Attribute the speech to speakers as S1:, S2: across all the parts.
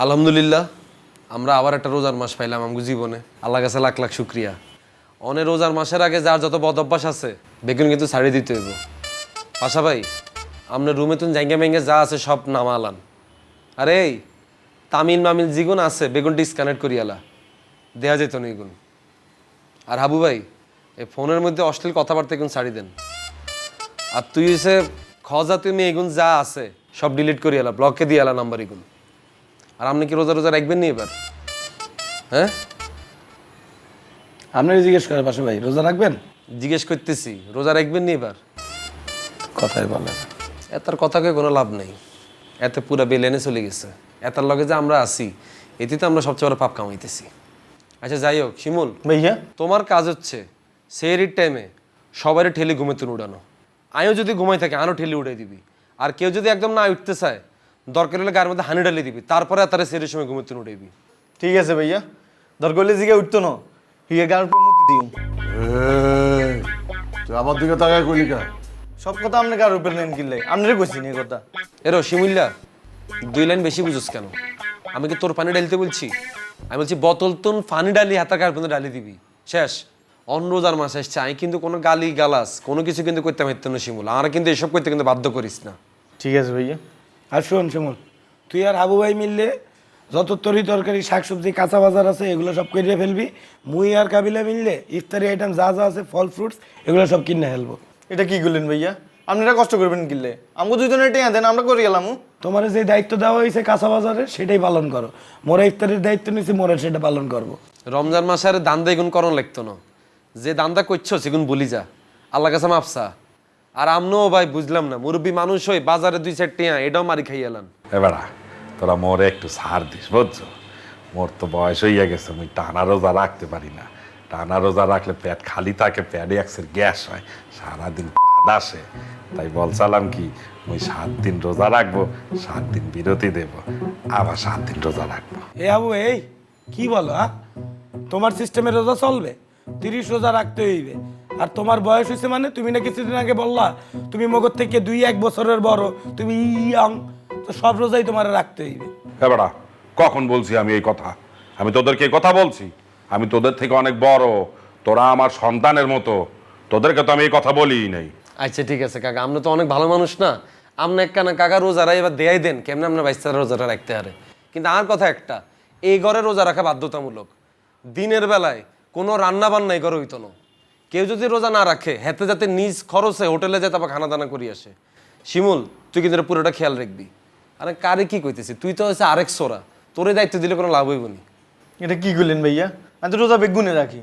S1: আলহামদুলিল্লাহ আমরা আবার একটা রোজার মাস পাইলাম আমার জীবনে। আল্লাহ কাছে লাখ লাখ শুক্রিয়া। অনেক রোজার মাসের আগে যার যত বদ অভ্যাস আছে বেগুন কিন্তু ছাড়িয়ে দিতে হইব। পাশা ভাই আপনার রুমে তুমি জাঙ্গা ম্যাঙ্গে যা আছে সব নামালান। আরে এই তামিল মামিল যেগুন আছে বেগুন ডিসকানেক্ট করিয়ালা, দেয়া যেত না এগুন। আর হাবু ভাই এই ফোনের মধ্যে অশ্লীল কথাবার্তা এগুন ছাড়ি দেন। আর তুই এসে খজা তুমি এগুন যা আছে সব ডিলিট করিয়ালা, ব্লকে দিয়ালা নাম্বার এগুন। আর আপনি কি রোজা রোজা রাখবেন নি এবার? হ্যাঁ
S2: আপনারই জিজ্ঞেস করে পাশে ভাই রোজা রাখবেন?
S1: জিজ্ঞেস করতেছি রোজা রাখবেন নি এবার?
S2: কথাই বলেন।
S1: এতার কথাকে কোনো লাভ নেই, এতে পুরা বেলেনে চলে গেছে। এতার লগে যে আমরা আছি এতে তো আমরা সবচেয়ে বড় পাপ কামাইতেছি। আচ্ছা যাই হোক শিমুল
S3: ভাইয়া
S1: তোমার কাজ হচ্ছে সেহরির টাইমে সবারই ঠেলে ঘুমেতে উড়ানো। আমিও যদি ঘুমাই থাকি আরও ঠেলে উড়াই দিবি। আর কেউ যদি একদম না উঠতে চায় দরকার হলে গায়ের মধ্যে হানি ডালি দিবি, তারপরে তারা সেহরির সময় ঘুমেতে উড়াইবি।
S3: ঠিক আছে ভাইয়া, দরকার হলে জিগে উঠতো না, হিগে গার উপরে মুতি দিও।
S4: তুই আমার দিকে তাকায় কইলি কা?
S3: সব কথা আপনি গার উপরে নেন কিনলে আপনারে কইছি নি কথা।
S1: এরো শিমুল্লা 2 লাইন বেশি বুঝোস কেন? আমি কি তোর পানি ডালিতে বলছি? আমি বলছি বোতল তুন পানি ডালি হাতার গায়ের মধ্যে ডালি দিবি, শেষ। অন্য রোজার মাস আসছে, আমি কিন্তু কোনো গালি গালাস কোনো কিছু কিন্তু করতে পারতাম না শিমুল। আর কিন্তু এসব করতে কিন্তু বাধ্য করিস না।
S3: ঠিক আছে ভাইয়া।
S2: আর শোন শিমুল, তুই আর হাবু ভাই মিললে যত তরি তরকারি শাকসবজি কাঁচা বাজার আছে এগুলো সব কিনে ফেলবি। মুই আর কাবিলা মিললে ইফতারি আইটেম যা যা আছে ফল ফ্রুটস এগুলো সব কিনে ফেলবো।
S3: এটা কি করলেন ভাইয়া? আপনারা কষ্ট করবেন কিনলে, আমাকে দুজনের টেয়া দেন, আমরা করে গেলাম।
S2: তোমার যে দায়িত্ব দেওয়া হয়েছে কাঁচা বাজারে সেটাই পালন করো। মোরা ইফতারির দায়িত্ব নিয়েছি, মোরা সেটা পালন করবো।
S1: রমজান মাসে আর দান্দা এগুন করণ লাগতো না। যে দান্দা করছো সেগুন বলি যা, আল্লাহ কাছে মাপসা। আর আমনও ভাই বুঝলাম না, মুরব্বী মানুষ হই বাজারে 2-4 টিয়া এটাও মারি খাইয়ালান।
S5: এবারা তোরা মোরে একটু ছাড় দিস বুঝছো? মোর তো বয়স হইয়া গেছে, আমি টানা রোজা রাখতে পারি না। টানা রোজা রাখলে পেট খালি থাকে, পেটে একসের গ্যাস হয়, সারাদিন পাদ আসে। তাই বলছিলাম কি ওই 7 দিন রোজা রাখবো, 7 দিন বিরতি দেব, আবার 7 দিন রোজা রাখবো।
S2: এ হাবু এই কি বলো? তোমার সিস্টেমে রোজা চলবে, 30 রোজা রাখতে হইবে। আর তোমার বয়স হয়েছে মানে তুমি না কিছুদিন আগে বললা তুমি মগর থেকে 2-1 বছরের বড়, তুমি ইয়াং, তো সব রোজাই তোমার রাখতে হইবে।
S5: এবারা কখন বলছি আমি এই কথা? আমি তোদেরকে এই কথা বলছি? আমি তোদের থেকে অনেক বড়, তোরা আমার সন্তানের মতো, তোদেরকে তো আমি এই কথা বলিই নাই।
S1: আচ্ছা ঠিক আছে কাকা, আমরা তো অনেক ভালো মানুষ না? আপনি একখানা কাকা রোজারা এবার দেয়াই দেন, কেমন আপনার বাইস্তারা রোজাটা রাখতে পারে। কিন্তু আর কথা একটা, এই ঘরে রোজা রাখা বাধ্যতামূলক। দিনের বেলায় কোনো রান্না বান্না এই ঘরে হইতো না। কেউ যদি রোজা না রাখে হেতে যাতে নিজ খরচে হোটেলে যেতে আবার খানা দানা করি আসে। শিমুল তুই কিন্তু এটা পুরোটা খেয়াল রাখবি। আরে কারে কি কইতেছি, তুই তো হচ্ছে আরেক সোরা, তোরে দায়িত্ব দিলে কোনো লাভ হইব নি।
S3: এটা কি করলেন ভাইয়া? আমি তো রোজা বেগুনে রাখি।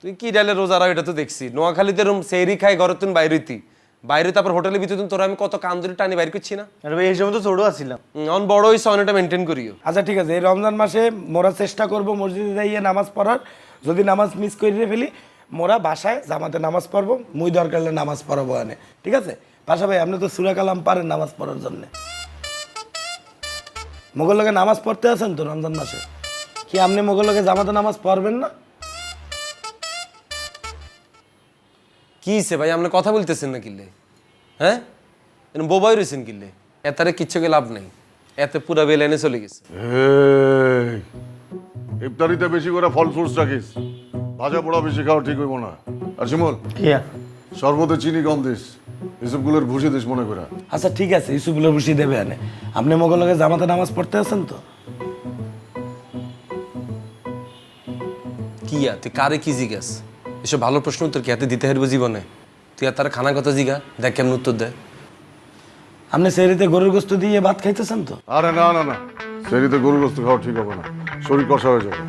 S1: তুই কি ডালে রোজা রাখ এটা তো দেখছি। নোয়াখালীতে রুম সেহরি খাই ঘরে তুই বাইরেতি বাইরে, তারপর হোটেলের ভিতরে তোরা আমি কত কান্দুরি টানি বাইর করছি না?
S3: আরে ভাই এই সময় তো ছোট আছিলাম।
S1: অন বড় হয়েছে অনেকটা মেনটেন করিও।
S2: আচ্ছা ঠিক আছে, এই রমজান মাসে মোরা চেষ্টা করব মসজিদে যাইয়ে নামাজ পড়ার। যদি নামাজ মিস করে ফেলি মোরা বাসায় জামাতে নামাজ পড়বো, মুই দরকার হলে নামাজ পড়াবো আনে, ঠিক আছে? পাশা ভাই আপনি তো সূরা কালাম পারেন নামাজ পড়ার জন্য, মোগল লোকে নামাজ পড়তে আছেন তো রমজান মাসে, কি আপনি মোগল লোকে জামাতে নামাজ পড়বেন না?
S1: কি সে ভাই আপনি কথা বলতেছেন না কিল্লে? হ্যাঁ বোবাই রয়েছেন কিল্লে? এতারে কিচ্ছুকে লাভ নেই, এতে পুরা বেলেনে চলে গেছে।
S4: ইফতারিতে বেশি করে ফল ফ্রুটস রাখিস, ভাজা পোড়া বেশি খাওয়া ঠিক হইব না। আর শিমুল
S3: কিয়া
S4: শরবতে চিনি কম দিস, এসবগুলোর ভুষি দিস মনে করে।
S2: আচ্ছা ঠিক আছে, ইসুফুলের বসি দেবে আনে। আপনি মোগল লোকে জামাতে নামাজ পড়তে আছেন তো?
S1: কি তুই কারে কি জিজ্ঞাস? এসব ভালো প্রশ্ন উত্তর কি হাতে দিতে হারবো জীবনে? তুই আর তার খানা কথা জিগা, দেখ কেমন উত্তর দেয়।
S2: আপনি সেরিতে গরুর গোস্ত দিয়ে ভাত খাইতেছেন তো?
S4: আরে না না না, সেরিতে গরুর গোস্ত খাওয়া ঠিক হবে না, শরীর কষা হয়ে যাবে।